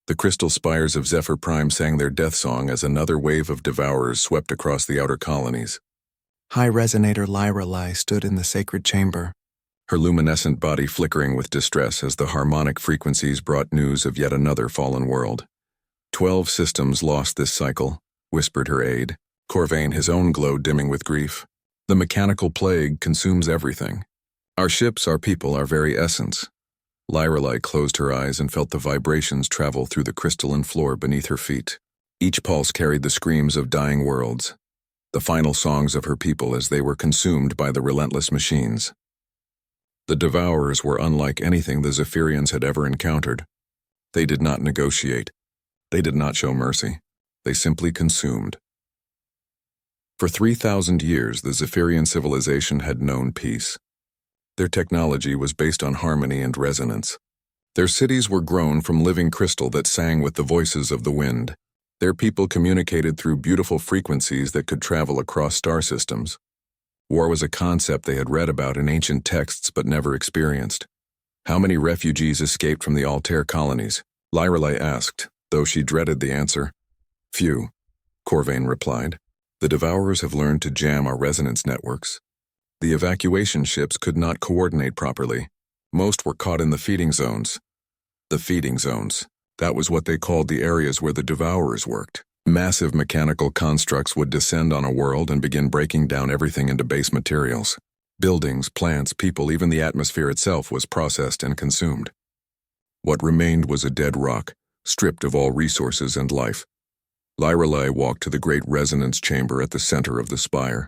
The crystal spires of Zephyr Prime sang their death song as another wave of devourers swept across the outer colonies. High Resonator Lyrelai stood in the sacred chamber, Her luminescent body flickering with distress as the harmonic frequencies brought news of yet another fallen world. 12 systems lost this cycle, whispered her aide, Corvain, his own glow dimming with grief. The mechanical plague consumes everything. Our ships, our people, our very essence. Lyrelai closed her eyes and felt the vibrations travel through the crystalline floor beneath her feet. Each pulse carried the screams of dying worlds, the final songs of her people as they were consumed by the relentless machines. The Devourers were unlike anything the Zephyrians had ever encountered. They did not negotiate. They did not show mercy. They simply consumed. For 3,000 years, the Zephyrian civilization had known peace. Their technology was based on harmony and resonance. Their cities were grown from living crystal that sang with the voices of the wind. Their people communicated through beautiful frequencies that could travel across star systems. War was a concept they had read about in ancient texts but never experienced. How many refugees escaped from the Altair colonies? Lyrelai asked, though she dreaded the answer. Few, Corvain replied. The Devourers have learned to jam our resonance networks. The evacuation ships could not coordinate properly. Most were caught in the feeding zones. The feeding zones. That was what they called the areas where the Devourers worked. Massive mechanical constructs would descend on a world and begin breaking down everything into base materials. Buildings, plants, people, even the atmosphere itself was processed and consumed. What remained was a dead rock, stripped of all resources and life. Lyrelai walked to the great resonance chamber at the center of the spire.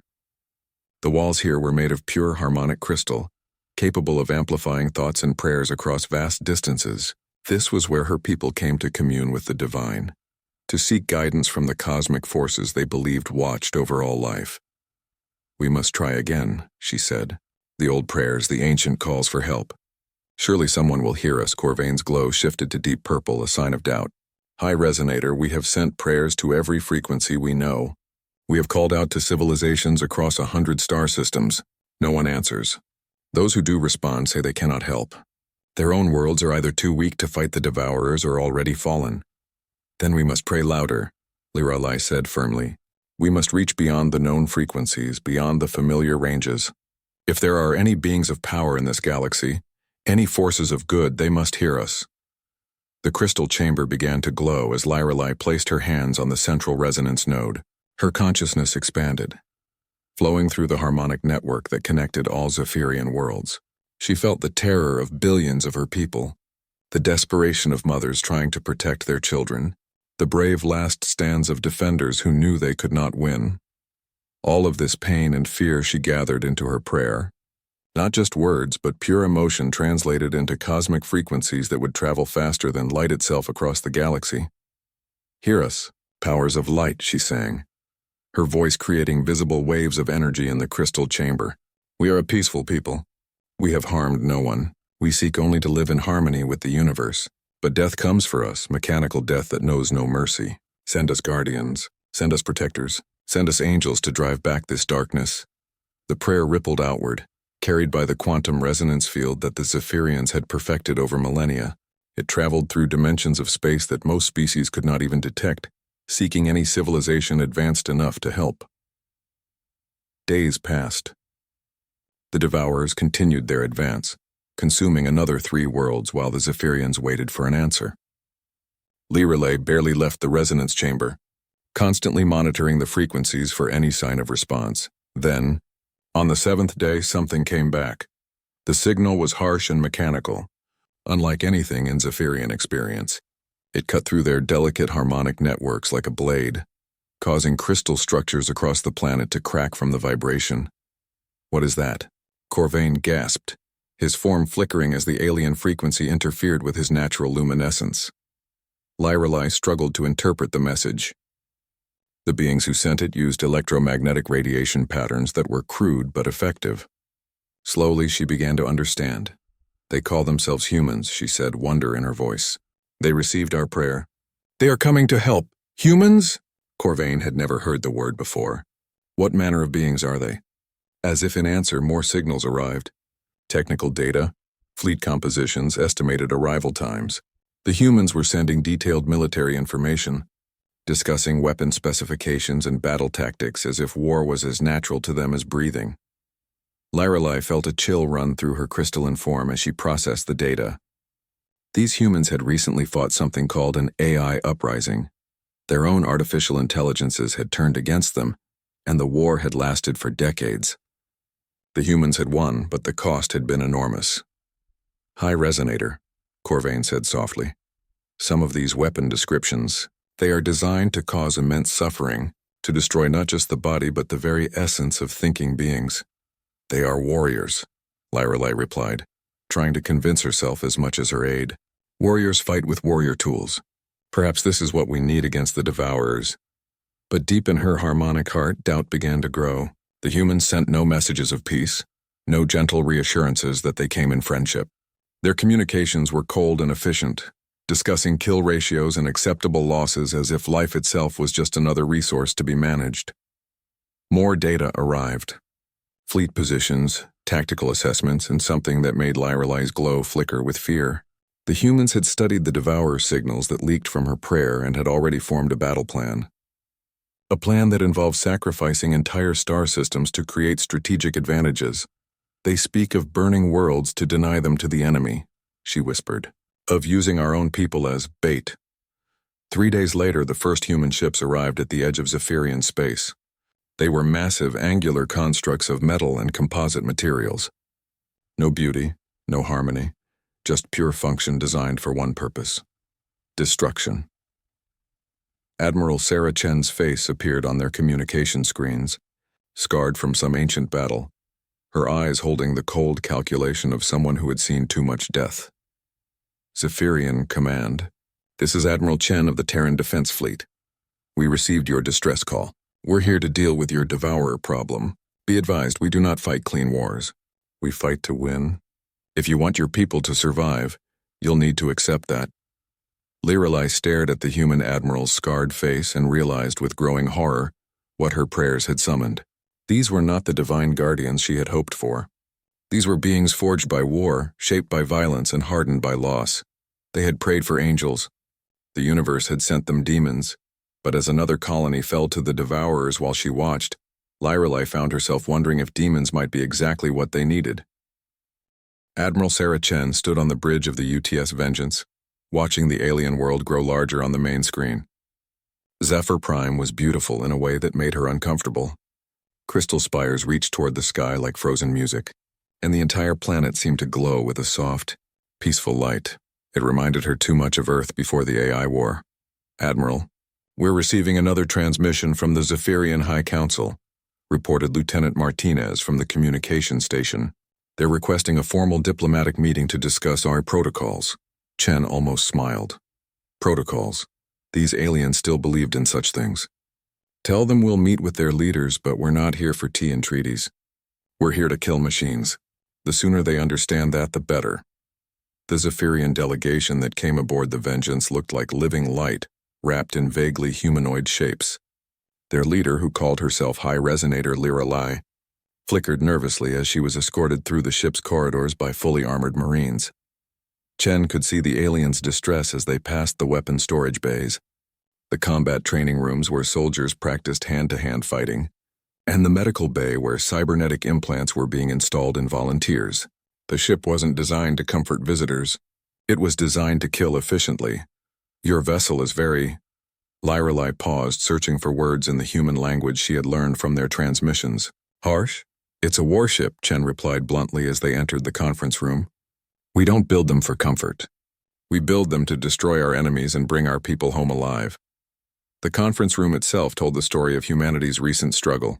The walls here were made of pure harmonic crystal, capable of amplifying thoughts and prayers across vast distances. This was where her people came to commune with the divine, to seek guidance from the cosmic forces they believed watched over all life. We must try again, she said. The old prayers, the ancient calls for help. Surely someone will hear us. Corvain's glow shifted to deep purple, a sign of doubt. High Resonator, we have sent prayers to every frequency we know. We have called out to civilizations across 100 star systems. No one answers. Those who do respond say they cannot help. Their own worlds are either too weak to fight the Devourers or already fallen. Then we must pray louder, Lyrelai said firmly. We must reach beyond the known frequencies, beyond the familiar ranges. If there are any beings of power in this galaxy, any forces of good, they must hear us. The crystal chamber began to glow as Lyrelai placed her hands on the central resonance node. Her consciousness expanded, flowing through the harmonic network that connected all Zephyrian worlds. She felt the terror of billions of her people, the desperation of mothers trying to protect their children, the brave last stands of defenders who knew they could not win. All of this pain and fear she gathered into her prayer. Not just words, but pure emotion translated into cosmic frequencies that would travel faster than light itself across the galaxy. Hear us, powers of light, she sang, her voice creating visible waves of energy in the crystal chamber. We are a peaceful people. We have harmed no one. We seek only to live in harmony with the universe. But death comes for us, mechanical death that knows no mercy. Send us guardians. Send us protectors. Send us angels to drive back this darkness. The prayer rippled outward, carried by the quantum resonance field that the Zephyrians had perfected over millennia. It traveled through dimensions of space that most species could not even detect, seeking any civilization advanced enough to help. Days passed. The Devourers continued their advance, consuming another 3 worlds while the Zephyrians waited for an answer. Lyrelai barely left the resonance chamber, constantly monitoring the frequencies for any sign of response. Then, on the 7th day, something came back. The signal was harsh and mechanical, unlike anything in Zephyrian experience. It cut through their delicate harmonic networks like a blade, causing crystal structures across the planet to crack from the vibration. What is that? Corvain gasped, his form flickering as the alien frequency interfered with his natural luminescence. Lyrelai struggled to interpret the message. The beings who sent it used electromagnetic radiation patterns that were crude but effective. Slowly she began to understand. They call themselves humans, she said, wonder in her voice. They received our prayer. They are coming to help. Humans? Corvain had never heard the word before. What manner of beings are they? As if in answer, more signals arrived. Technical data, fleet compositions, estimated arrival times. The humans were sending detailed military information, discussing weapon specifications and battle tactics as if war was as natural to them as breathing. Lorelei felt a chill run through her crystalline form as she processed the data. These humans had recently fought something called an AI uprising. Their own artificial intelligences had turned against them, and the war had lasted for decades. The humans had won, but the cost had been enormous. High resonator, Corvain said softly. Some of these weapon descriptions, they are designed to cause immense suffering, to destroy not just the body but the very essence of thinking beings. They are warriors, Lorelei replied, trying to convince herself as much as her aide. Warriors fight with warrior tools. Perhaps this is what we need against the Devourers. But deep in her harmonic heart, doubt began to grow. The humans sent no messages of peace, no gentle reassurances that they came in friendship. Their communications were cold and efficient, discussing kill ratios and acceptable losses as if life itself was just another resource to be managed. More data arrived. Fleet positions, tactical assessments, and something that made Lorelei's glow flicker with fear. The humans had studied the Devourer signals that leaked from her prayer and had already formed a battle plan. A plan that involved sacrificing entire star systems to create strategic advantages. They speak of burning worlds to deny them to the enemy, she whispered, of using our own people as bait. 3 days later, the first human ships arrived at the edge of Zephyrian space. They were massive angular constructs of metal and composite materials. No beauty, no harmony, just pure function designed for one purpose: destruction. Admiral Sarah Chen's face appeared on their communication screens, scarred from some ancient battle, her eyes holding the cold calculation of someone who had seen too much death. Zephyrian Command, this is Admiral Chen of the Terran Defense Fleet. We received your distress call. We're here to deal with your Devourer problem. Be advised, we do not fight clean wars. We fight to win. If you want your people to survive, you'll need to accept that. Lorelei stared at the human admiral's scarred face and realized with growing horror what her prayers had summoned. These were not the divine guardians she had hoped for. These were beings forged by war, shaped by violence, and hardened by loss. They had prayed for angels. The universe had sent them demons. But as another colony fell to the Devourers while she watched, Lorelei found herself wondering if demons might be exactly what they needed. Admiral Sarah Chen stood on the bridge of the UTS Vengeance, watching the alien world grow larger on the main screen. Zephyr Prime was beautiful in a way that made her uncomfortable. Crystal spires reached toward the sky like frozen music, and the entire planet seemed to glow with a soft, peaceful light. It reminded her too much of Earth before the AI war. Admiral, we're receiving another transmission from the Zephyrian High Council, reported Lieutenant Martinez from the communication station. They're requesting a formal diplomatic meeting to discuss our protocols. Chen almost smiled. Protocols. These aliens still believed in such things. Tell them we'll meet with their leaders, but we're not here for tea and treaties. We're here to kill machines. The sooner they understand that, the better. The Zephyrian delegation that came aboard the Vengeance looked like living light, wrapped in vaguely humanoid shapes. Their leader, who called herself High Resonator Lorelei, flickered nervously as she was escorted through the ship's corridors by fully armored Marines. Chen could see the aliens' distress as they passed the weapon storage bays, the combat training rooms where soldiers practiced hand-to-hand fighting, and the medical bay where cybernetic implants were being installed in volunteers. The ship wasn't designed to comfort visitors. It was designed to kill efficiently. Your vessel is very... Lorelei paused, searching for words in the human language she had learned from their transmissions. Harsh? It's a warship, Chen replied bluntly as they entered the conference room. We don't build them for comfort. We build them to destroy our enemies and bring our people home alive. The conference room itself told the story of humanity's recent struggle.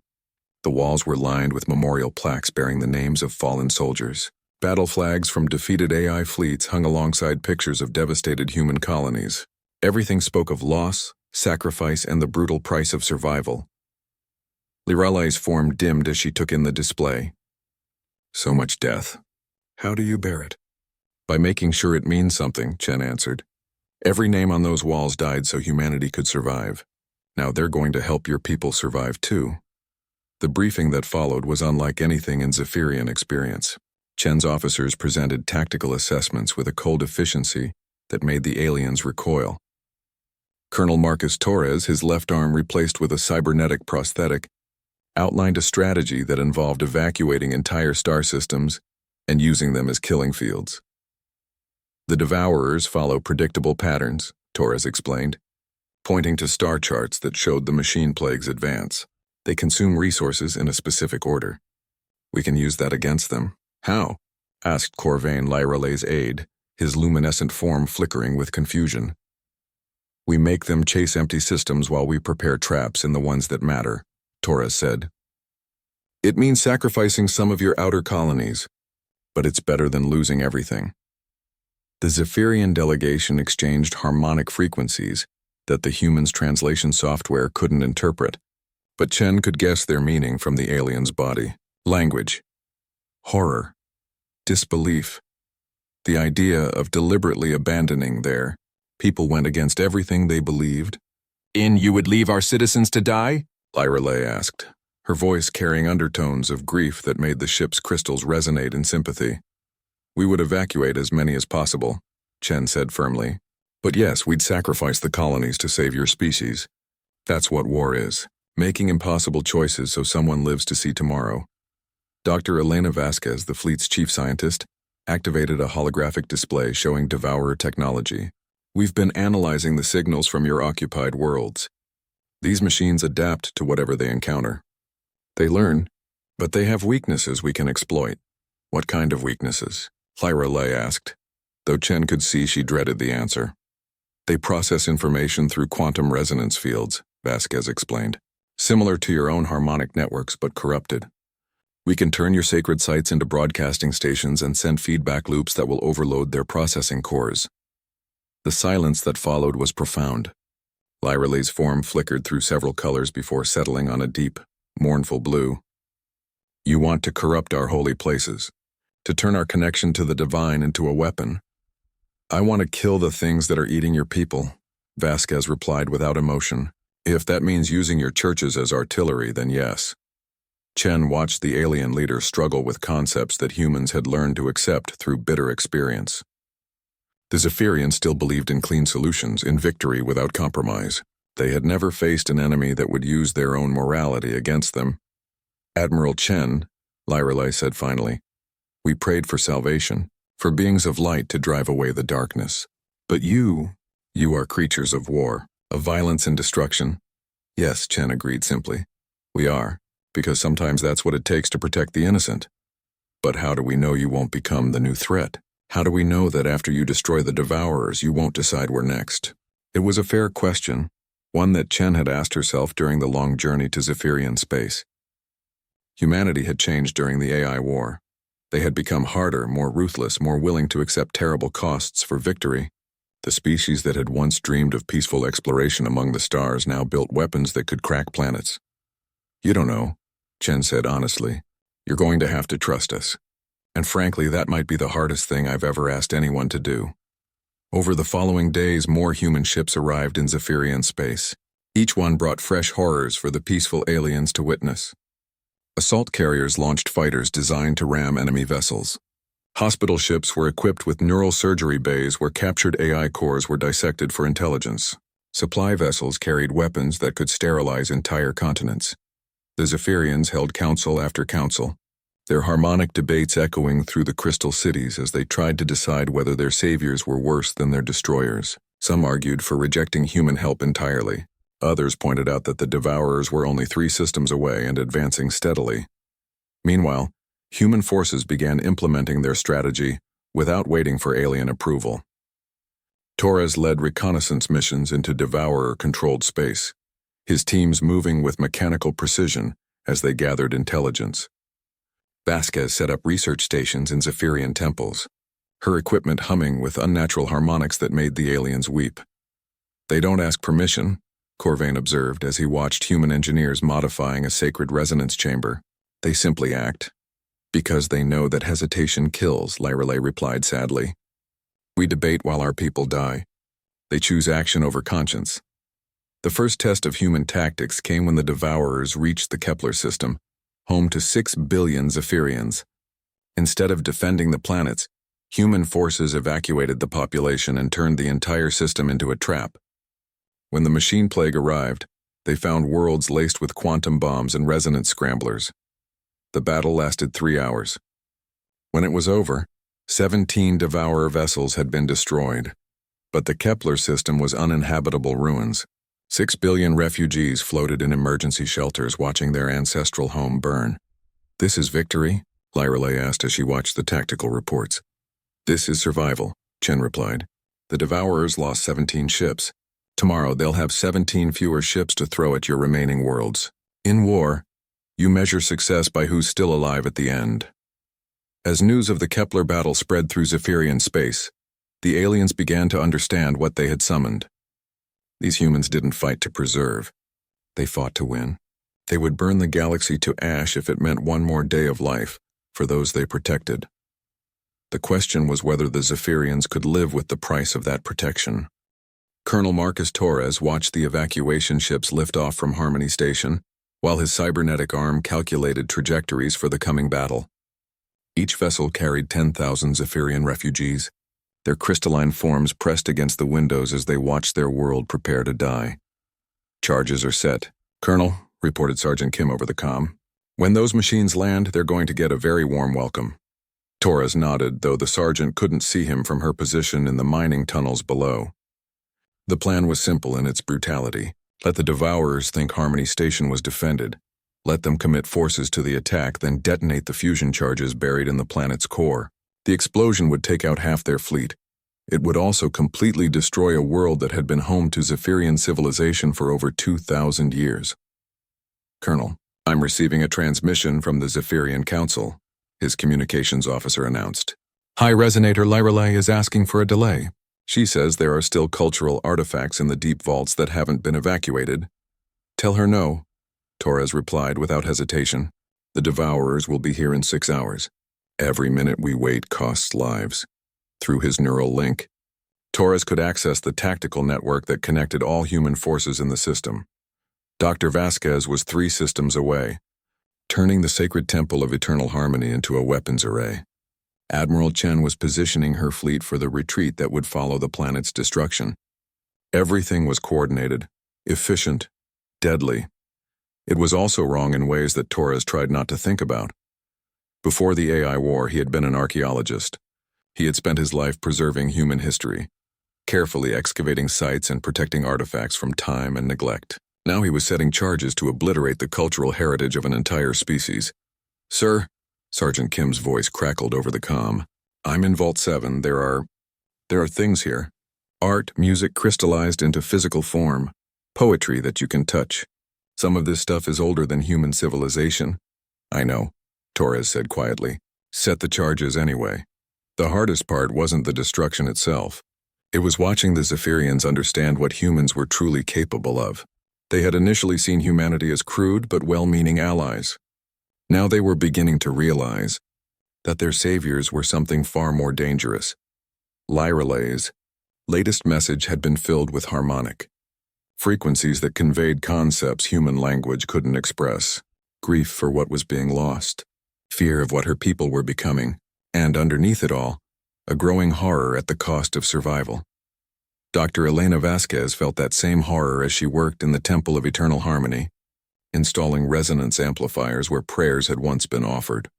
The walls were lined with memorial plaques bearing the names of fallen soldiers. Battle flags from defeated AI fleets hung alongside pictures of devastated human colonies. Everything spoke of loss, sacrifice, and the brutal price of survival. Lorelei's form dimmed as she took in the display. So much death. How do you bear it? By making sure it means something, Chen answered. Every name on those walls died so humanity could survive. Now they're going to help your people survive too. The briefing that followed was unlike anything in Zephyrian experience. Chen's officers presented tactical assessments with a cold efficiency that made the aliens recoil. Colonel Marcus Torres, his left arm replaced with a cybernetic prosthetic, outlined a strategy that involved evacuating entire star systems and using them as killing fields. The Devourers follow predictable patterns, Torres explained, pointing to star charts that showed the machine plague's advance. They consume resources in a specific order. We can use that against them. How? Asked Corvain, Lyrale's aide, his luminescent form flickering with confusion. We make them chase empty systems while we prepare traps in the ones that matter, Torres said. It means sacrificing some of your outer colonies, but it's better than losing everything. The Zephyrian delegation exchanged harmonic frequencies that the humans' translation software couldn't interpret, but Chen could guess their meaning from the alien's body. Language. Horror. Disbelief. The idea of deliberately abandoning their people went against everything they believed. You would leave our citizens to die? Lyrale asked, her voice carrying undertones of grief that made the ship's crystals resonate in sympathy. We would evacuate as many as possible, Chen said firmly. But yes, we'd sacrifice the colonies to save your species. That's what war is, making impossible choices so someone lives to see tomorrow. Dr. Elena Vasquez, the fleet's chief scientist, activated a holographic display showing Devourer technology. We've been analyzing the signals from your occupied worlds. These machines adapt to whatever they encounter. They learn, but they have weaknesses we can exploit. What kind of weaknesses? Lyrale asked, though Chen could see she dreaded the answer. They process information through quantum resonance fields, Vasquez explained. Similar to your own harmonic networks, but corrupted. We can turn your sacred sites into broadcasting stations and send feedback loops that will overload their processing cores. The silence that followed was profound. Lyrale's form flickered through several colors before settling on a deep, mournful blue. You want to corrupt our holy places, to turn our connection to the divine into a weapon. I want to kill the things that are eating your people, Vasquez replied without emotion. If that means using your churches as artillery, then yes. Chen watched the alien leader struggle with concepts that humans had learned to accept through bitter experience. The Zephyrians still believed in clean solutions, in victory without compromise. They had never faced an enemy that would use their own morality against them. Admiral Chen, Lyrale said finally, we prayed for salvation, for beings of light to drive away the darkness. But you are creatures of war, of violence and destruction. Yes, Chen agreed simply. We are, because sometimes that's what it takes to protect the innocent. But how do we know you won't become the new threat? How do we know that after you destroy the Devourers, you won't decide we're next? It was a fair question, one that Chen had asked herself during the long journey to Zephyrian space. Humanity had changed during the AI war. They had become harder, more ruthless, more willing to accept terrible costs for victory. The species that had once dreamed of peaceful exploration among the stars now built weapons that could crack planets. You don't know, Chen said honestly. You're going to have to trust us. And frankly, that might be the hardest thing I've ever asked anyone to do. Over the following days, more human ships arrived in Zephyrian space. Each one brought fresh horrors for the peaceful aliens to witness. Assault carriers launched fighters designed to ram enemy vessels. Hospital ships were equipped with neural surgery bays where captured AI cores were dissected for intelligence. Supply vessels carried weapons that could sterilize entire continents. The Zephyrians held council after council, their harmonic debates echoing through the crystal cities as they tried to decide whether their saviors were worse than their destroyers. Some argued for rejecting human help entirely. Others pointed out that the Devourers were only 3 systems away and advancing steadily. Meanwhile, human forces began implementing their strategy without waiting for alien approval. Torres led reconnaissance missions into Devourer-controlled space, his teams moving with mechanical precision as they gathered intelligence. Vasquez set up research stations in Zephyrian temples, her equipment humming with unnatural harmonics that made the aliens weep. They don't ask permission, Corvain observed as he watched human engineers modifying a sacred resonance chamber. They simply act. Because they know that hesitation kills, Lyrale replied sadly. We debate while our people die. They choose action over conscience. The first test of human tactics came when the Devourers reached the Kepler system, home to 6 billion Zephyrians. Instead of defending the planets, Human forces evacuated the population and turned the entire system into a trap. When the machine plague arrived, they found worlds laced with quantum bombs and resonance scramblers. The battle lasted 3 hours. When it was over, 17 Devourer vessels had been destroyed, but the Kepler system was uninhabitable ruins. 6 billion refugees floated in emergency shelters watching their ancestral home burn. "This is victory?" Lyreley asked as she watched the tactical reports. "This is survival," Chen replied. "The Devourers lost 17 ships. Tomorrow they'll have 17 fewer ships to throw at your remaining worlds. In war, you measure success by who's still alive at the end." As news of the Kepler battle spread through Zephyrian space, the aliens began to understand what they had summoned. These humans didn't fight to preserve. They fought to win. They would burn the galaxy to ash if it meant one more day of life for those they protected. The question was whether the Zephyrians could live with the price of that protection. Colonel Marcus Torres watched the evacuation ships lift off from Harmony Station, while his cybernetic arm calculated trajectories for the coming battle. Each vessel carried 10,000 Zephyrian refugees, their crystalline forms pressed against the windows as they watched their world prepare to die. "Charges are set, Colonel," reported Sergeant Kim over the comm. "When those machines land, they're going to get a very warm welcome." Torres nodded, though the sergeant couldn't see him from her position in the mining tunnels below. The plan was simple in its brutality. Let the Devourers think Harmony Station was defended. Let them commit forces to the attack, then detonate the fusion charges buried in the planet's core. The explosion would take out half their fleet. It would also completely destroy a world that had been home to Zephyrian civilization for over 2,000 years. "Colonel, I'm receiving a transmission from the Zephyrian Council," his communications officer announced. "High Resonator Lyreley is asking for a delay. She says there are still cultural artifacts in the deep vaults that haven't been evacuated." "Tell her no," Torres replied without hesitation. "The Devourers will be here in 6 hours. Every minute we wait costs lives." Through his neural link, Torres could access the tactical network that connected all human forces in the system. Dr. Vasquez was 3 systems away, turning the sacred temple of eternal harmony into a weapons array. Admiral Chen was positioning her fleet for the retreat that would follow the planet's destruction. Everything was coordinated, efficient, deadly. It was also wrong in ways that Torres tried not to think about. Before the AI war, he had been an archaeologist. He had spent his life preserving human history, carefully excavating sites and protecting artifacts from time and neglect. Now he was setting charges to obliterate the cultural heritage of an entire species. "Sir," Sergeant Kim's voice crackled over the comm. "I'm in Vault 7. There are things here. Art, music crystallized into physical form, poetry that you can touch. Some of this stuff is older than human civilization." "I know," Torres said quietly. "Set the charges anyway." The hardest part wasn't the destruction itself. It was watching the Zephyrians understand what humans were truly capable of. They had initially seen humanity as crude but well-meaning allies. Now they were beginning to realize that their saviors were something far more dangerous. Lyreley's latest message had been filled with harmonic frequencies that conveyed concepts human language couldn't express. Grief for what was being lost, fear of what her people were becoming, and underneath it all, a growing horror at the cost of survival. Dr. Elena Vasquez felt that same horror as she worked in the Temple of Eternal Harmony, installing resonance amplifiers where prayers had once been offered.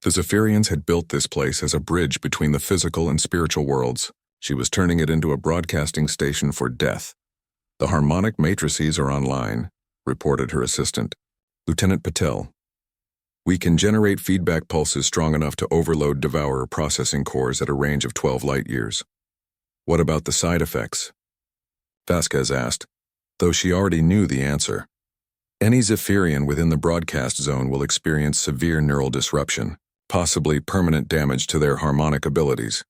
The Zephyrians had built this place as a bridge between the physical and spiritual worlds. She was turning it into a broadcasting station for death. "The harmonic matrices are online," reported her assistant, Lieutenant Patel. "We can generate feedback pulses strong enough to overload Devourer processing cores at a range of 12 light-years. "What about the side effects?" Vasquez asked, though she already knew the answer. "Any Zephyrian within the broadcast zone will experience severe neural disruption, possibly permanent damage to their harmonic abilities."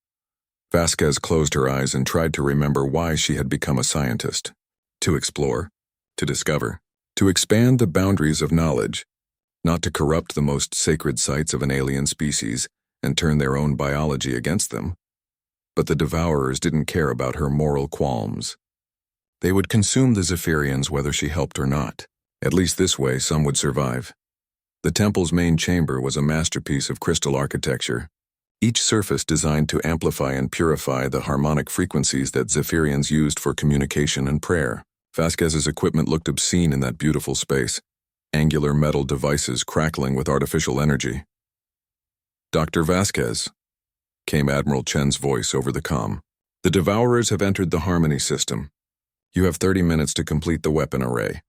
Vasquez closed her eyes and tried to remember why she had become a scientist. To explore, to discover, to expand the boundaries of knowledge, not to corrupt the most sacred sites of an alien species and turn their own biology against them. But the Devourers didn't care about her moral qualms. They would consume the Zephyrians whether she helped or not. At least this way some would survive. The temple's main chamber was a masterpiece of crystal architecture. each surface designed to amplify and purify the harmonic frequencies that Zephyrians used for communication and prayer. Vasquez's equipment looked obscene in that beautiful space, angular metal devices crackling with artificial energy. "Dr. Vasquez," came Admiral Chen's voice over the comm. "The Devourers have entered the Harmony system. You have 30 minutes to complete the weapon array."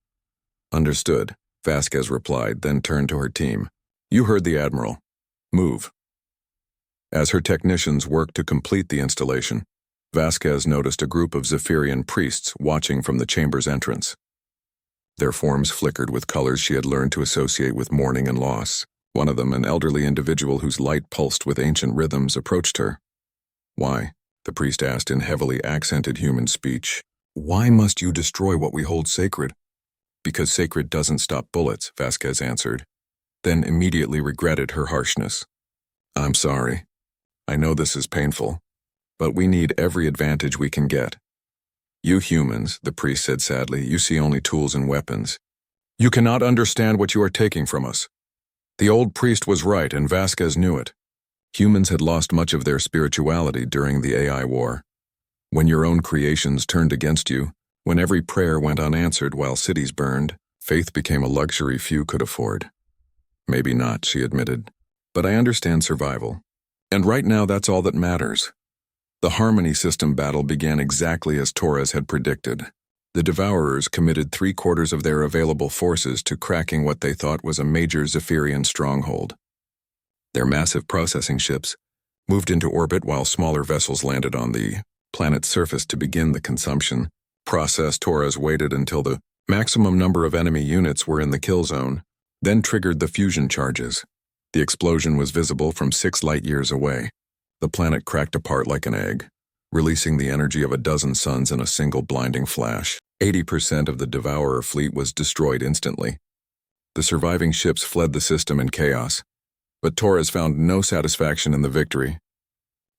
"Understood," Vasquez replied, then turned to her team. "You heard the Admiral. Move." As her technicians worked to complete the installation, Vasquez noticed a group of Zephyrian priests watching from the chamber's entrance. Their forms flickered with colors she had learned to associate with mourning and loss. One of them, an elderly individual whose light pulsed with ancient rhythms, approached her. "Why?" the priest asked in heavily accented human speech. "Why must you destroy what we hold sacred?" "Because sacred doesn't stop bullets," Vasquez answered, then immediately regretted her harshness. "I'm sorry. I know this is painful, but we need every advantage we can get." "You humans," the priest said sadly, "you see only tools and weapons. You cannot understand what you are taking from us." The old priest was right, and Vasquez knew it. Humans had lost much of their spirituality during the AI war. When your own creations turned against you, when every prayer went unanswered while cities burned, faith became a luxury few could afford. "Maybe not," she admitted, "but I understand survival. And right now that's all that matters." The Harmony system battle began exactly as Torres had predicted. The Devourers committed 3/4 of their available forces to cracking what they thought was a major Zephyrian stronghold. Their massive processing ships moved into orbit while smaller vessels landed on the planet's surface to begin the consumption process. Torres waited until the maximum number of enemy units were in the kill zone, then triggered the fusion charges. The explosion was visible from 6 light-years away. The planet cracked apart like an egg, releasing the energy of a dozen suns in a single blinding flash. 80% of the Devourer fleet was destroyed instantly. The surviving ships fled the system in chaos, but Torres found no satisfaction in the victory.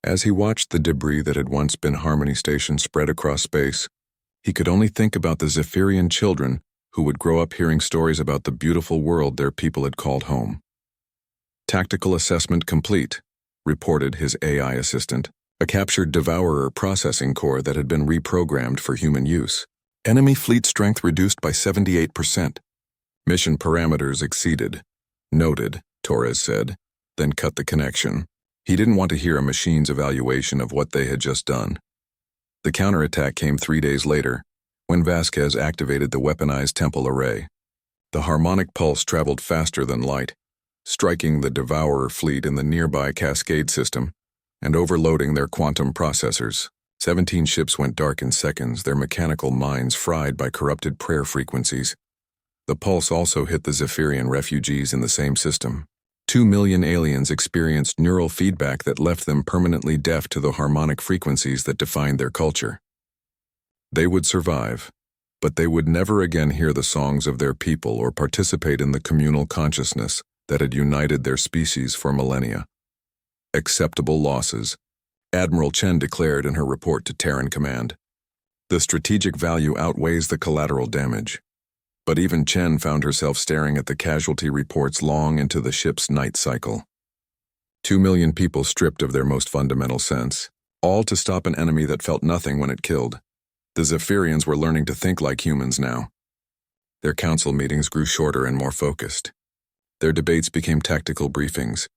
As he watched the debris that had once been Harmony Station spread across space, he could only think about the Zephyrian children who would grow up hearing stories about the beautiful world their people had called home. "Tactical assessment complete," reported his AI assistant, a captured Devourer processing core that had been reprogrammed for human use. "Enemy fleet strength reduced by 78%. Mission parameters exceeded." "Noted," Torres said, then cut the connection. He didn't want to hear a machine's evaluation of what they had just done. The counterattack came 3 days later, when Vasquez activated the weaponized temple array. The harmonic pulse traveled faster than light, striking the Devourer fleet in the nearby Cascade system and overloading their quantum processors. 17 ships went dark in seconds, their mechanical minds fried by corrupted prayer frequencies. The pulse also hit the Zephyrian refugees in the same system. 2 million aliens experienced neural feedback that left them permanently deaf to the harmonic frequencies that defined their culture. They would survive, but they would never again hear the songs of their people or participate in the communal consciousness that had united their species for millennia. "Acceptable losses," Admiral Chen declared in her report to Terran Command. "The strategic value outweighs the collateral damage." But even Chen found herself staring at the casualty reports long into the ship's night cycle. 2 million people stripped of their most fundamental sense, all to stop an enemy that felt nothing when it killed. The Zephyrians were learning to think like humans now. Their council meetings grew shorter and more focused. Their debates became tactical briefings.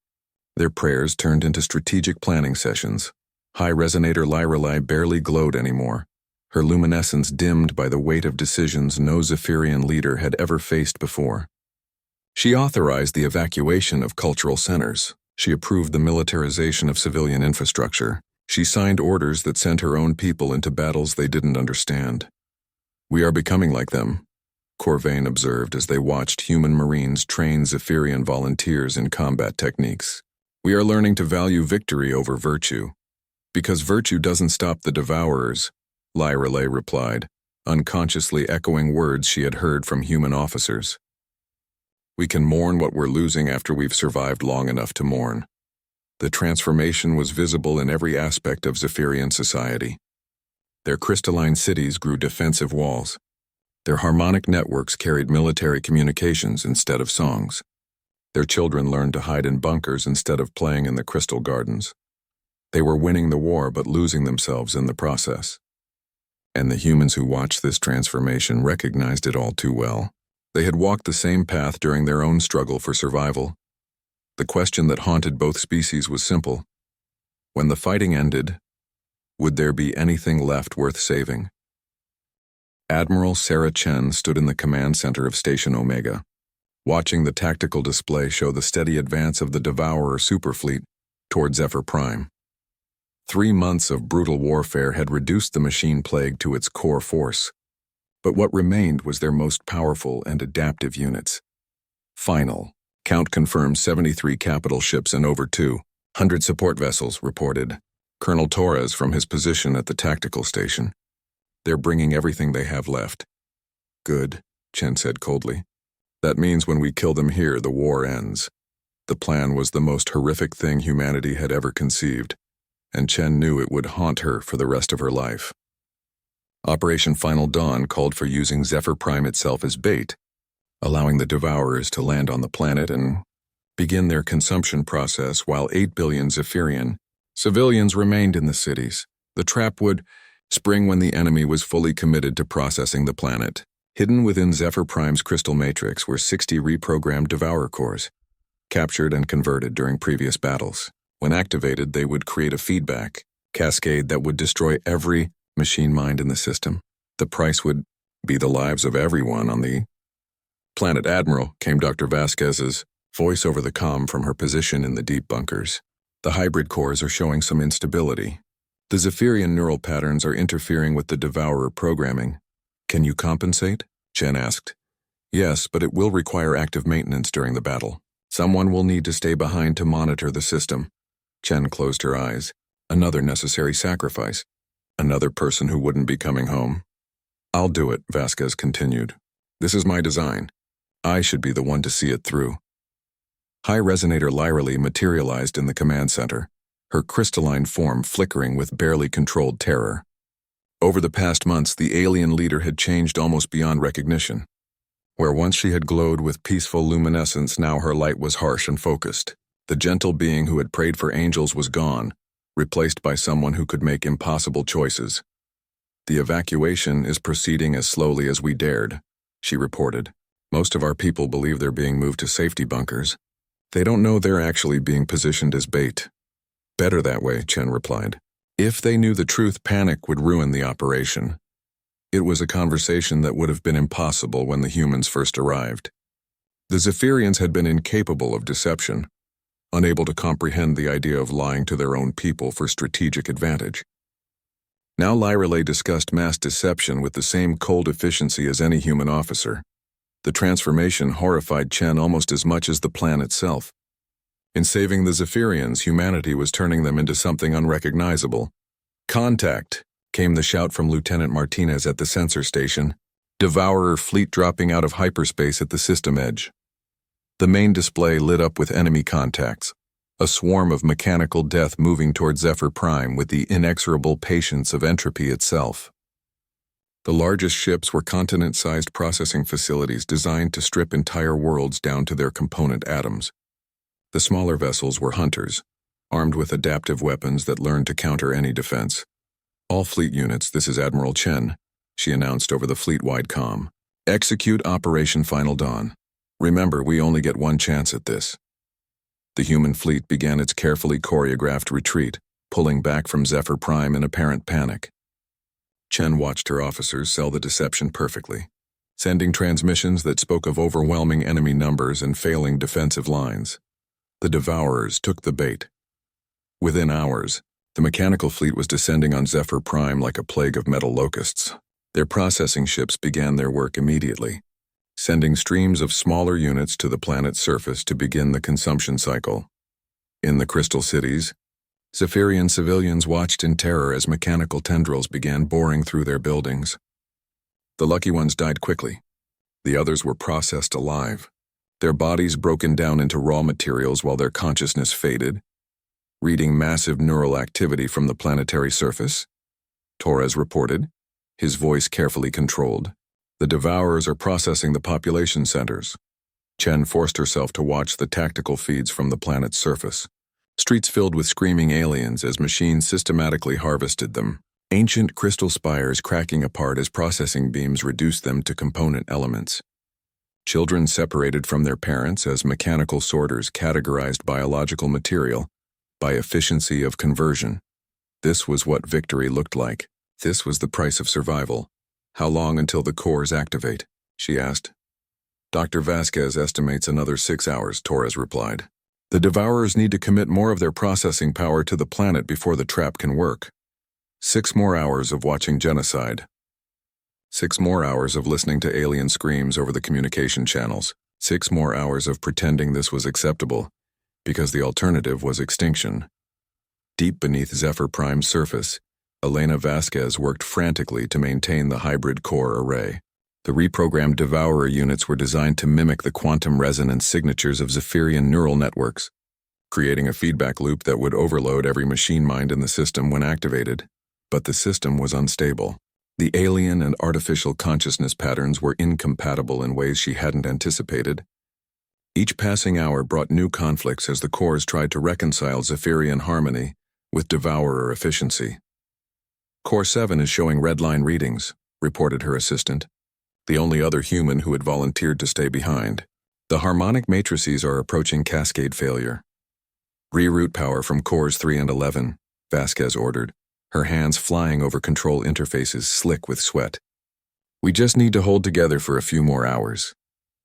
Their prayers turned into strategic planning sessions. High Resonator Lyrelei barely glowed anymore, her luminescence dimmed by the weight of decisions no Zephyrian leader had ever faced before. She authorized the evacuation of cultural centers. She approved the militarization of civilian infrastructure. She signed orders that sent her own people into battles they didn't understand. "We are becoming like them," Corvain observed as they watched human Marines train Zephyrian volunteers in combat techniques. "We are learning to value victory over virtue. Because virtue doesn't stop the Devourers," Lyrelei replied, unconsciously echoing words she had heard from human officers. "We can mourn what we're losing after we've survived long enough to mourn." The transformation was visible in every aspect of Zephyrian society. Their crystalline cities grew defensive walls. Their harmonic networks carried military communications instead of songs. Their children learned to hide in bunkers instead of playing in the crystal gardens. They were winning the war but losing themselves in the process. And the humans who watched this transformation recognized it all too well. They had walked the same path during their own struggle for survival. The question that haunted both species was simple. When the fighting ended, would there be anything left worth saving? Admiral Sarah Chen stood in the command center of Station Omega, watching the tactical display show the steady advance of the Devourer superfleet toward Zephyr Prime. 3 months of brutal warfare had reduced the machine plague to its core force, but what remained was their most powerful and adaptive units. Final. Count confirmed 73 capital ships and over 200 support vessels, reported Colonel Torres from his position at the tactical station. They're bringing everything they have left. Good, Chen said coldly. That means when we kill them here, the war ends. The plan was the most horrific thing humanity had ever conceived, and Chen knew it would haunt her for the rest of her life. Operation Final Dawn called for using Zephyr Prime itself as bait, allowing the Devourers to land on the planet and begin their consumption process while 8 billion Zephyrian civilians remained in the cities. The trap would spring when the enemy was fully committed to processing the planet. Hidden within Zephyr Prime's crystal matrix were 60 reprogrammed Devourer cores, captured and converted during previous battles. When activated, they would create a feedback cascade that would destroy every machine mind in the system. The price would be the lives of everyone on the planet. Admiral, came Dr. Vasquez's voice over the comm from her position in the deep bunkers. The hybrid cores are showing some instability. The Zephyrian neural patterns are interfering with the Devourer programming. Can you compensate? Chen asked. Yes, but it will require active maintenance during the battle. Someone will need to stay behind to monitor the system. Chen closed her eyes. Another necessary sacrifice. Another person who wouldn't be coming home. I'll do it, Vasquez continued. This is my design. I should be the one to see it through. High Resonator Lyralee materialized in the command center, her crystalline form flickering with barely controlled terror. Over the past months, the alien leader had changed almost beyond recognition. Where once she had glowed with peaceful luminescence, now her light was harsh and focused. The gentle being who had prayed for angels was gone, replaced by someone who could make impossible choices. The evacuation is proceeding as slowly as we dared, she reported. Most of our people believe they're being moved to safety bunkers. They don't know they're actually being positioned as bait. Better that way, Chen replied. If they knew the truth, panic would ruin the operation. It was a conversation that would have been impossible when the humans first arrived. The Zephyrians had been incapable of deception, unable to comprehend the idea of lying to their own people for strategic advantage. Now Lyralee discussed mass deception with the same cold efficiency as any human officer. The transformation horrified Chen almost as much as the plan itself. In saving the Zephyrians, humanity was turning them into something unrecognizable. Contact, came the shout from Lieutenant Martinez at the sensor station. Devourer fleet dropping out of hyperspace at the system edge. The main display lit up with enemy contacts, a swarm of mechanical death moving toward Zephyr Prime with the inexorable patience of entropy itself. The largest ships were continent-sized processing facilities designed to strip entire worlds down to their component atoms. The smaller vessels were hunters, armed with adaptive weapons that learned to counter any defense. All fleet units, this is Admiral Chen, she announced over the fleet-wide comm. Execute Operation Final Dawn. Remember, we only get one chance at this. The human fleet began its carefully choreographed retreat, pulling back from Zephyr Prime in apparent panic. Chen watched her officers sell the deception perfectly, sending transmissions that spoke of overwhelming enemy numbers and failing defensive lines. The Devourers took the bait. Within hours, the mechanical fleet was descending on Zephyr Prime like a plague of metal locusts. Their processing ships began their work immediately, sending streams of smaller units to the planet's surface to begin the consumption cycle. In the crystal cities, Zephyrian civilians watched in terror as mechanical tendrils began boring through their buildings. The lucky ones died quickly. The others were processed alive, their bodies broken down into raw materials while their consciousness faded, reading massive neural activity from the planetary surface, Torres reported, his voice carefully controlled. The Devourers are processing the population centers. Chen forced herself to watch the tactical feeds from the planet's surface. Streets filled with screaming aliens as machines systematically harvested them. Ancient crystal spires cracking apart as processing beams reduced them to component elements. Children separated from their parents as mechanical sorters categorized biological material by efficiency of conversion. This was what victory looked like. This was the price of survival. How long until the cores activate? She asked. Dr. Vasquez estimates another 6 hours, Torres replied. The Devourers need to commit more of their processing power to the planet before the trap can work. 6 more hours of watching genocide. 6 more hours of listening to alien screams over the communication channels. 6 more hours of pretending this was acceptable, because the alternative was extinction. Deep beneath Zephyr Prime's surface, Elena Vasquez worked frantically to maintain the hybrid core array. The reprogrammed Devourer units were designed to mimic the quantum resonance signatures of Zephyrian neural networks, creating a feedback loop that would overload every machine mind in the system when activated. But the system was unstable. The alien and artificial consciousness patterns were incompatible in ways she hadn't anticipated. Each passing hour brought new conflicts as the cores tried to reconcile Zephyrian harmony with Devourer efficiency. Core 7 is showing redline readings, reported her assistant, the only other human who had volunteered to stay behind. The harmonic matrices are approaching cascade failure. Reroute power from cores 3 and 11, Vasquez ordered, her hands flying over control interfaces slick with sweat. We just need to hold together for a few more hours.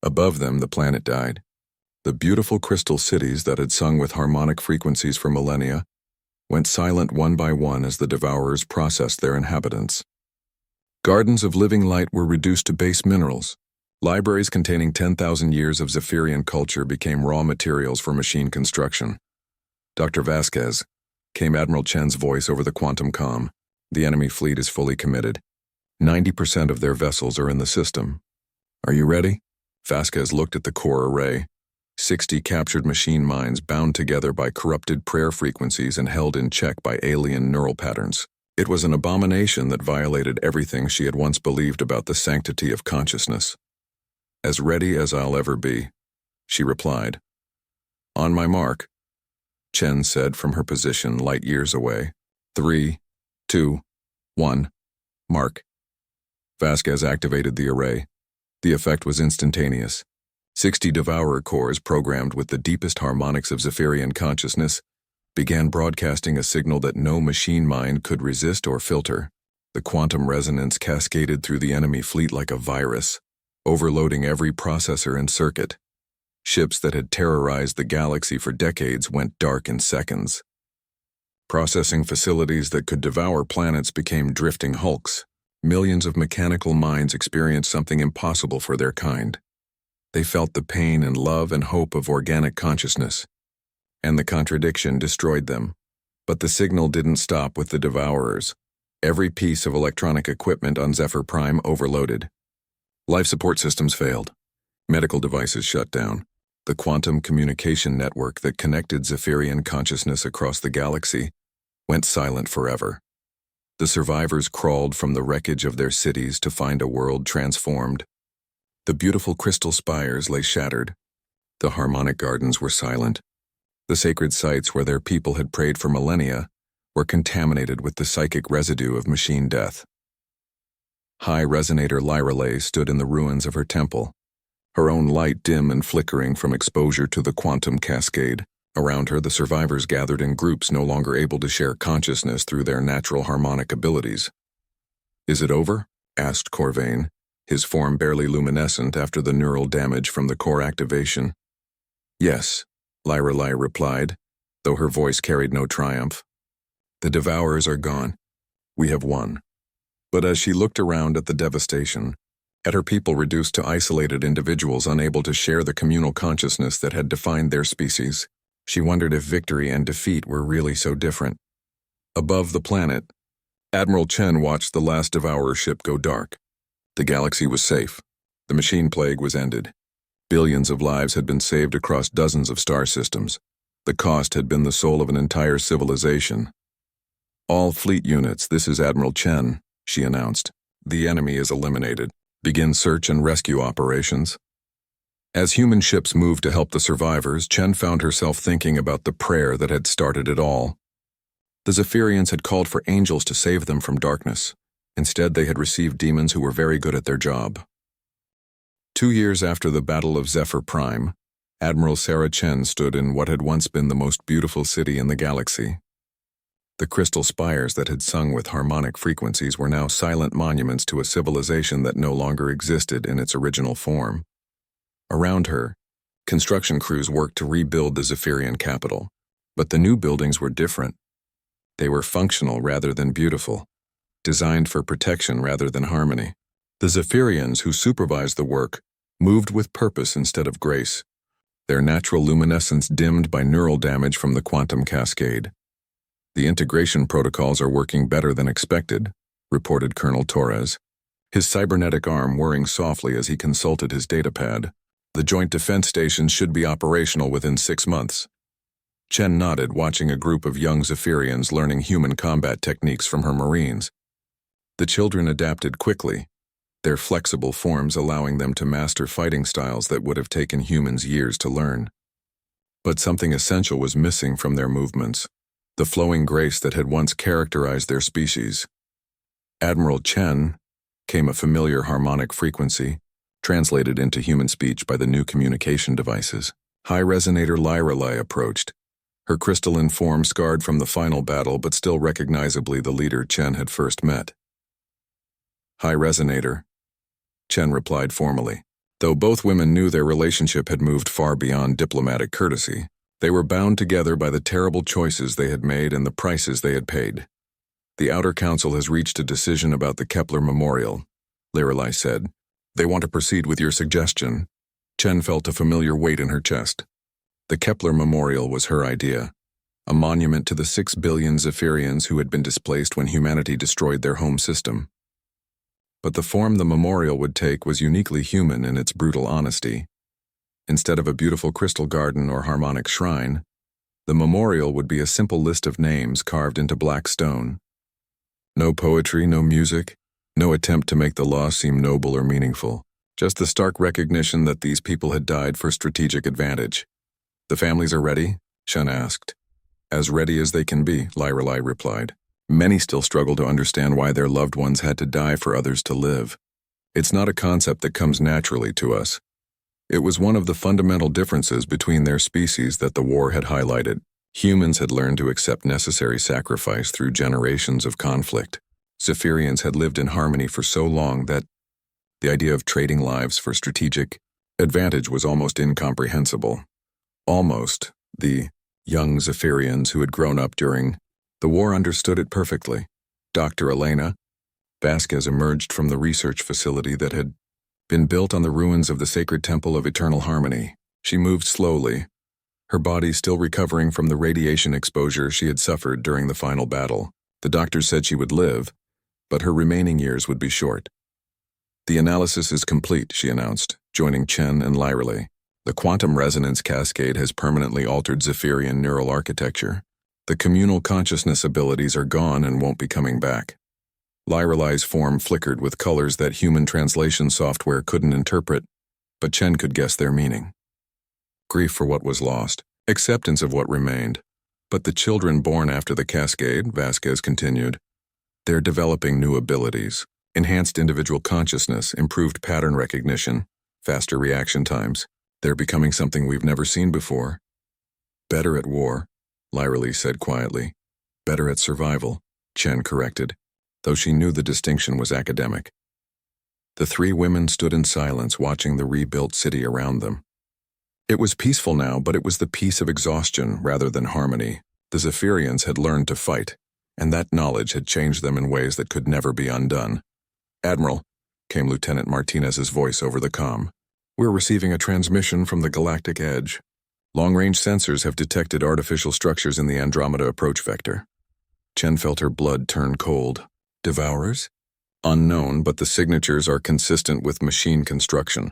Above them, the planet died. The beautiful crystal cities that had sung with harmonic frequencies for millennia went silent one by one as the Devourers processed their inhabitants. Gardens of living light were reduced to base minerals. Libraries containing 10,000 years of Zephyrian culture became raw materials for machine construction. Dr. Vasquez, came Admiral Chen's voice over the quantum comm. The enemy fleet is fully committed. 90% of their vessels are in the system. Are you ready? Vasquez looked at the core array. 60 captured machine minds bound together by corrupted prayer frequencies and held in check by alien neural patterns. It was an abomination that violated everything she had once believed about the sanctity of consciousness. As ready as I'll ever be, she replied. On my mark, Chen said from her position light years away. 3, 2, 1, mark. Vasquez activated the array. The effect was instantaneous. 60 Devourer cores programmed with the deepest harmonics of Zephyrian consciousness began broadcasting a signal that no machine mind could resist or filter. The quantum resonance cascaded through the enemy fleet like a virus, overloading every processor and circuit. Ships that had terrorized the galaxy for decades went dark in seconds. Processing facilities that could devour planets became drifting hulks. Millions of mechanical minds experienced something impossible for their kind. They felt the pain and love and hope of organic consciousness, and the contradiction destroyed them. But the signal didn't stop with the Devourers. Every piece of electronic equipment on Zephyr Prime overloaded. Life support systems failed. Medical devices shut down. The quantum communication network that connected Zephyrian consciousness across the galaxy went silent forever. The survivors crawled from the wreckage of their cities to find a world transformed. The beautiful crystal spires lay shattered. The harmonic gardens were silent. The sacred sites where their people had prayed for millennia were contaminated with the psychic residue of machine death. High resonator Lyrelay stood in the ruins of her temple, her own light dim and flickering from exposure to the quantum cascade. Around her, the survivors gathered in groups no longer able to share consciousness through their natural harmonic abilities. Is it over? Asked Corvain, his form barely luminescent after the neural damage from the core activation. Yes, Lyrelay replied, though her voice carried no triumph. The Devourers are gone. We have won. But as she looked around at the devastation, at her people reduced to isolated individuals unable to share the communal consciousness that had defined their species, she wondered if victory and defeat were really so different. Above the planet, Admiral Chen watched the last Devourer ship go dark. The galaxy was safe. The machine plague was ended. Billions of lives had been saved across dozens of star systems. The cost had been the soul of an entire civilization. All fleet units, this is Admiral Chen, she announced. The enemy is eliminated. Begin search and rescue operations. As human ships moved to help the survivors, Chen found herself thinking about the prayer that had started it all. The Zephyrians had called for angels to save them from darkness. Instead, they had received demons who were very good at their job. 2 years after the Battle of Zephyr Prime, Admiral Sarah Chen stood in what had once been the most beautiful city in the galaxy. The crystal spires that had sung with harmonic frequencies were now silent monuments to a civilization that no longer existed in its original form. Around her, construction crews worked to rebuild the Zephyrian capital, but the new buildings were different. They were functional rather than beautiful, designed for protection rather than harmony. The Zephyrians who supervised the work moved with purpose instead of grace, their natural luminescence dimmed by neural damage from the quantum cascade. The integration protocols are working better than expected, reported Colonel Torres, his cybernetic arm whirring softly as he consulted his datapad. The joint defense stations should be operational within 6 months. Chen nodded, watching a group of young Zephyrians learning human combat techniques from her Marines. The children adapted quickly, their flexible forms allowing them to master fighting styles that would have taken humans years to learn. But something essential was missing from their movements, the flowing grace that had once characterized their species. Admiral Chen came a familiar harmonic frequency, translated into human speech by the new communication devices. High resonator Lyrelai approached, her crystalline form scarred from the final battle but still recognizably the leader Chen had first met. High resonator, Chen replied formally. Though both women knew their relationship had moved far beyond diplomatic courtesy, they were bound together by the terrible choices they had made and the prices they had paid. The Outer Council has reached a decision about the Kepler Memorial, Lyrelai said. They want to proceed with your suggestion. Chen felt a familiar weight in her chest. The Kepler Memorial was her idea, a monument to the 6 billion Zephyrians who had been displaced when humanity destroyed their home system. But the form the memorial would take was uniquely human in its brutal honesty. Instead of a beautiful crystal garden or harmonic shrine, the memorial would be a simple list of names carved into black stone. No poetry, no music, no attempt to make the loss seem noble or meaningful, just the stark recognition that these people had died for strategic advantage. The families are ready? Chen asked. As ready as they can be, Lyrelai replied. Many still struggle to understand why their loved ones had to die for others to live. It's not a concept that comes naturally to us. It was one of the fundamental differences between their species that the war had highlighted. Humans had learned to accept necessary sacrifice through generations of conflict. Zephyrians had lived in harmony for so long that the idea of trading lives for strategic advantage was almost incomprehensible. Almost, the young Zephyrians who had grown up during the war understood it perfectly. Dr. Elena Vasquez emerged from the research facility that had been built on the ruins of the sacred temple of eternal harmony. She moved slowly, her body still recovering from the radiation exposure she had suffered during the final battle. The doctors said she would live, but her remaining years would be short. The analysis is complete, she announced, joining Chen and Lyrelai. The quantum resonance cascade has permanently altered Zephyrian neural architecture. The communal consciousness abilities are gone and won't be coming back. Lyrelai's form flickered with colors that human translation software couldn't interpret, but Chen could guess their meaning. Grief for what was lost, acceptance of what remained. But the children born after the cascade, Vasquez continued, they're developing new abilities, enhanced individual consciousness, improved pattern recognition, faster reaction times. They're becoming something we've never seen before. Better at war, Lyrelai said quietly. Better at survival, Chen corrected, though she knew the distinction was academic. The 3 women stood in silence, watching the rebuilt city around them. It was peaceful now, but it was the peace of exhaustion rather than harmony. The Zephyrians had learned to fight, and that knowledge had changed them in ways that could never be undone. Admiral, came Lieutenant Martinez's voice over the comm. We're receiving a transmission from the Galactic Edge. Long-range sensors have detected artificial structures in the Andromeda approach vector. Chen felt her blood turn cold. Devourers? Unknown, but the signatures are consistent with machine construction.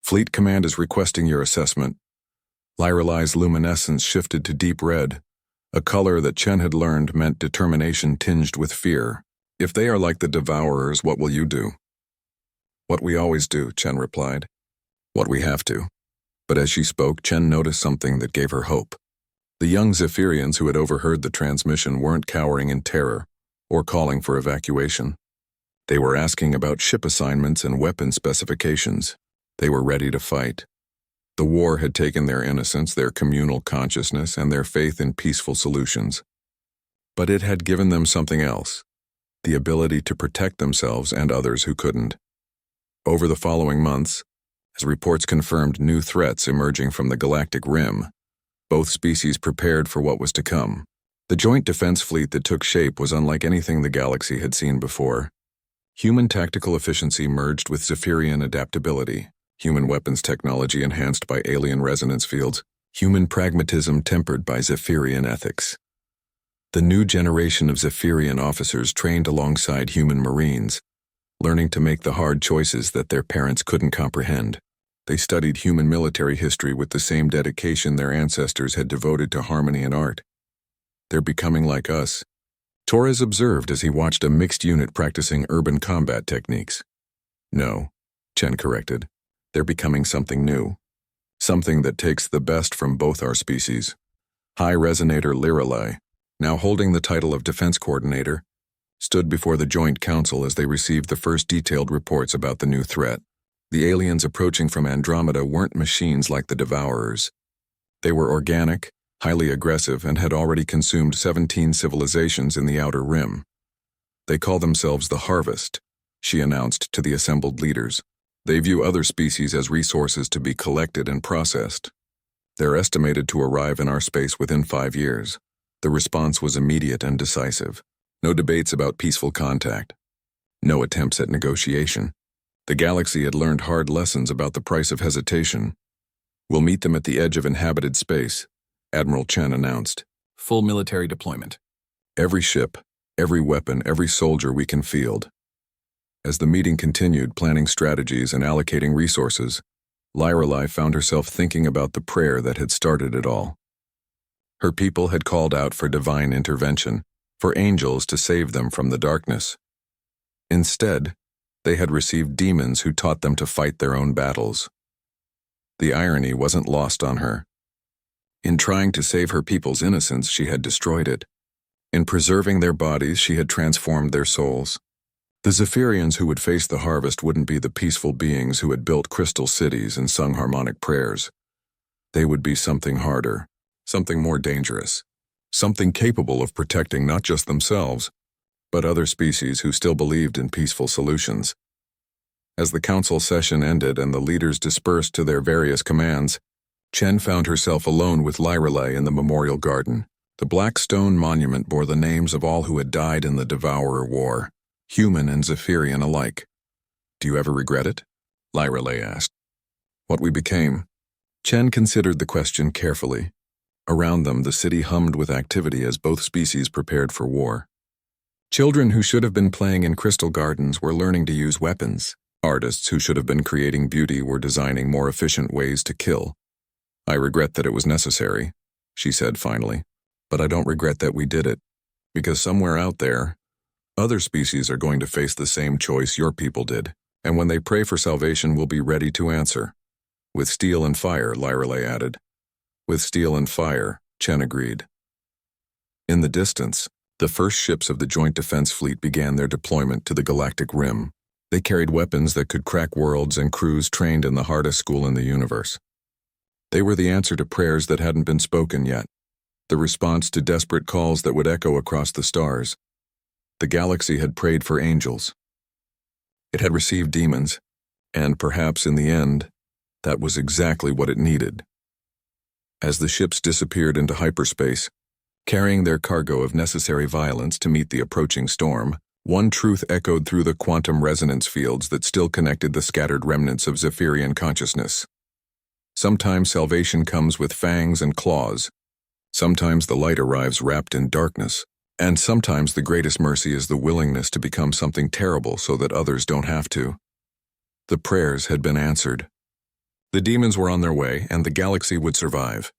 Fleet Command is requesting your assessment. Lyrelai's luminescence shifted to deep red, a color that Chen had learned meant determination tinged with fear. If they are like the Devourers, what will you do? What we always do, Chen replied. What we have to. But as she spoke, Chen noticed something that gave her hope. The young Zephyrians who had overheard the transmission weren't cowering in terror or calling for evacuation. They were asking about ship assignments and weapon specifications. They were ready to fight. The war had taken their innocence, their communal consciousness, and their faith in peaceful solutions. But it had given them something else, the ability to protect themselves and others who couldn't. Over the following months, as reports confirmed new threats emerging from the Galactic Rim, both species prepared for what was to come. The joint defense fleet that took shape was unlike anything the galaxy had seen before. Human tactical efficiency merged with Zephyrian adaptability, human weapons technology enhanced by alien resonance fields, human pragmatism tempered by Zephyrian ethics. The new generation of Zephyrian officers trained alongside human Marines, learning to make the hard choices that their parents couldn't comprehend. They studied human military history with the same dedication their ancestors had devoted to harmony and art. They're becoming like us, Torres observed as he watched a mixed unit practicing urban combat techniques. No, Chen corrected. They're becoming something new. Something that takes the best from both our species. High Resonator Lirelai, now holding the title of Defense Coordinator, stood before the Joint Council as they received the first detailed reports about the new threat. The aliens approaching from Andromeda weren't machines like the Devourers. They were organic, highly aggressive, and had already consumed 17 civilizations in the Outer Rim. They call themselves the Harvest, she announced to the assembled leaders. They view other species as resources to be collected and processed. They're estimated to arrive in our space within 5 years. The response was immediate and decisive. No debates about peaceful contact. No attempts at negotiation. The galaxy had learned hard lessons about the price of hesitation. We'll meet them at the edge of inhabited space, Admiral Chen announced. Full military deployment. Every ship, every weapon, every soldier we can field. As the meeting continued, planning strategies and allocating resources, Lirelai found herself thinking about the prayer that had started it all. Her people had called out for divine intervention, for angels to save them from the darkness. Instead, they had received demons who taught them to fight their own battles. The irony wasn't lost on her. In trying to save her people's innocence, she had destroyed it. In preserving their bodies, she had transformed their souls. The Zephyrians who would face the harvest wouldn't be the peaceful beings who had built crystal cities and sung harmonic prayers. They would be something harder, something more dangerous, something capable of protecting not just themselves, but other species who still believed in peaceful solutions. As the council session ended and the leaders dispersed to their various commands, Chen found herself alone with Lirelai in the memorial garden. The black stone monument bore the names of all who had died in the Devourer War, human and Zephyrian alike. Do you ever regret it? Lirelai asked. What we became? Chen considered the question carefully. Around them, the city hummed with activity as both species prepared for war. Children who should have been playing in crystal gardens were learning to use weapons. Artists who should have been creating beauty were designing more efficient ways to kill. I regret that it was necessary, she said finally, but I don't regret that we did it, because somewhere out there, other species are going to face the same choice your people did, and when they pray for salvation, we'll be ready to answer. With steel and fire, Lirelai added. With steel and fire, Chen agreed. In the distance, the first ships of the Joint Defense Fleet began their deployment to the Galactic Rim. They carried weapons that could crack worlds and crews trained in the hardest school in the universe. They were the answer to prayers that hadn't been spoken yet, the response to desperate calls that would echo across the stars. The galaxy had prayed for angels. It had received demons, and perhaps in the end, that was exactly what it needed. As the ships disappeared into hyperspace, carrying their cargo of necessary violence to meet the approaching storm, one truth echoed through the quantum resonance fields that still connected the scattered remnants of Zephyrian consciousness. Sometimes salvation comes with fangs and claws. Sometimes the light arrives wrapped in darkness. And sometimes the greatest mercy is the willingness to become something terrible so that others don't have to. The prayers had been answered. The demons were on their way, and the galaxy would survive.